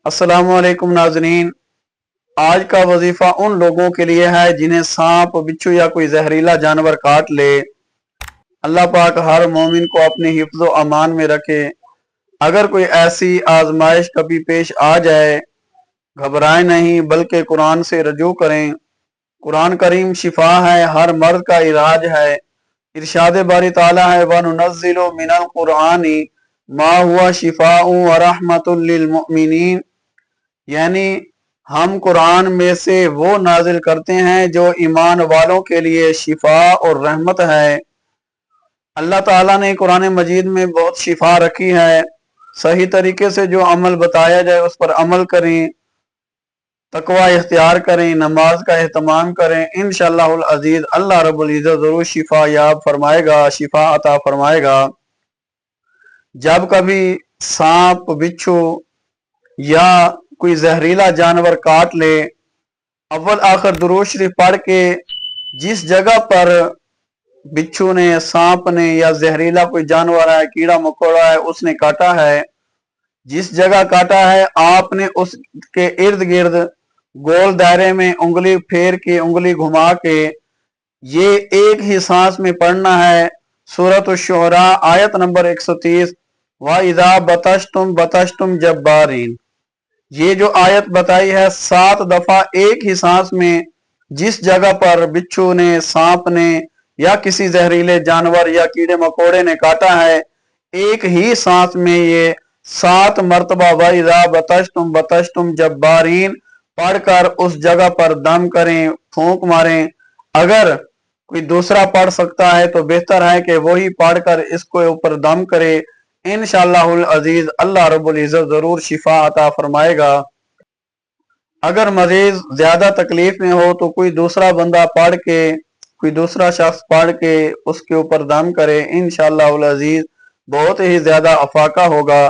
अस्सलाम वालेकुम नाज़रीन। आज का वजीफा उन लोगों के लिए है जिन्हें सांप, बिच्छू या कोई जहरीला जानवर काट ले। अल्लाह पाक हर मोमिन को अपने हिफ्ज़ो अमान में रखे। अगर कोई ऐसी आजमाइश कभी पेश आ जाए, घबराएं नहीं बल्कि कुरान से रजू करें। कुरान करीम शिफा है, हर मर्द का इलाज है। इरशाद बारी ताला है, वनुनज़्ज़िलु मिनल कुरानी मा हुआ शिफाउ व रहमतुल लिल मुमिनीन, यानी हम कुरान में से वो नाजिल करते हैं जो ईमान वालों के लिए शिफा और रहमत है। अल्लाह ताला ने कुरान मजीद में बहुत शिफा रखी है। सही तरीके से जो अमल बताया जाए उस पर अमल करें, तकवा इख्तियार करें, नमाज का एहतमाम करें। इंशाअल्लाहुल अजीज अल्लाह रब्बुल इज्जत जरूर शिफा याब फरमाएगा, शिफा अता फरमाएगा। जब कभी सांप, बिच्छू या कोई जहरीला जानवर काट ले, अव्वल आखिर दुरूद शरीफ पढ़ के जिस जगह पर बिच्छू ने, सांप ने या जहरीला कोई जानवर है, कीड़ा मकोड़ा है, उसने काटा है, जिस जगह काटा है आपने उसके इर्द गिर्द गोल दायरे में उंगली फेर के, उंगली घुमा के ये एक ही सांस में पढ़ना है सूरत शुरा आयत नंबर 130, व इज़ा बतशतुम जब्बारीन। ये जो आयत बताई है 7 दफा एक ही सांस में, जिस जगह पर बिच्छू ने, सांप ने या किसी जहरीले जानवर या कीड़े मकोड़े ने काटा है, एक ही सांस में ये 7 मरतबा वइज़ा बतशतुम जब्बारीन पढ़कर उस जगह पर दम करें, फूंक मारें। अगर कोई दूसरा पढ़ सकता है तो बेहतर है कि वही पढ़कर इसको ऊपर दम करे। इंशाअल्लाहुल अजीज अल्लाह रब्बुल इज्जत जरूर शिफा अता फरमाएगा। अगर मरीज ज्यादा तकलीफ में हो तो कोई दूसरा बंदा पढ़ के, कोई दूसरा शख्स पढ़ के उसके ऊपर दम करे। इंशाअल्लाहुल अजीज बहुत ही ज्यादा अफाका होगा।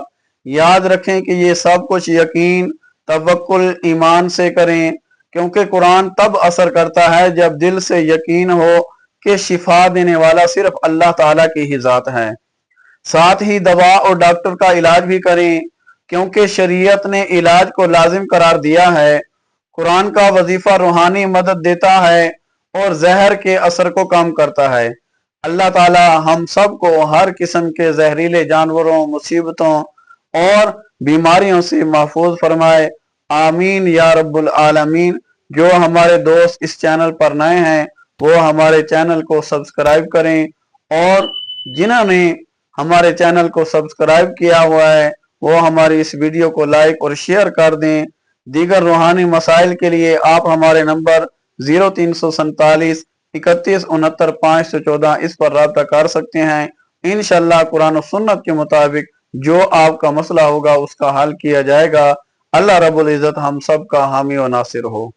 याद रखें कि ये सब कुछ यकीन, तवक्कुल, ईमान से करें, क्योंकि कुरान तब असर करता है जब दिल से यकीन हो कि शिफा देने वाला सिर्फ अल्लाह ताला की ही जात है। साथ ही दवा और डॉक्टर का इलाज भी करें, क्योंकि शरीयत ने इलाज को लाजिम करार दिया है। कुरान का वजीफा रूहानी मदद देता है और जहर के असर को कम करता है। अल्लाह ताला हम सब को हर किस्म के जहरीले जानवरों, मुसीबतों और बीमारियों से महफूज फरमाए। आमीन या रब्बुल आलमीन। जो हमारे दोस्त इस चैनल पर नए हैं वो हमारे चैनल को सब्सक्राइब करें, और जिन्होंने हमारे चैनल को सब्सक्राइब किया हुआ है वो हमारी इस वीडियो को लाइक और शेयर कर दें। दीगर रूहानी मसाइल के लिए आप हमारे नंबर 0347 31 69 514 इस पर राब्ता कर सकते हैं। इंशाअल्लाह कुरान और सुन्नत के मुताबिक जो आपका मसला होगा उसका हल किया जाएगा। अल्लाह रब्बुल इज्जत हम सब का हामी और नासिर हो।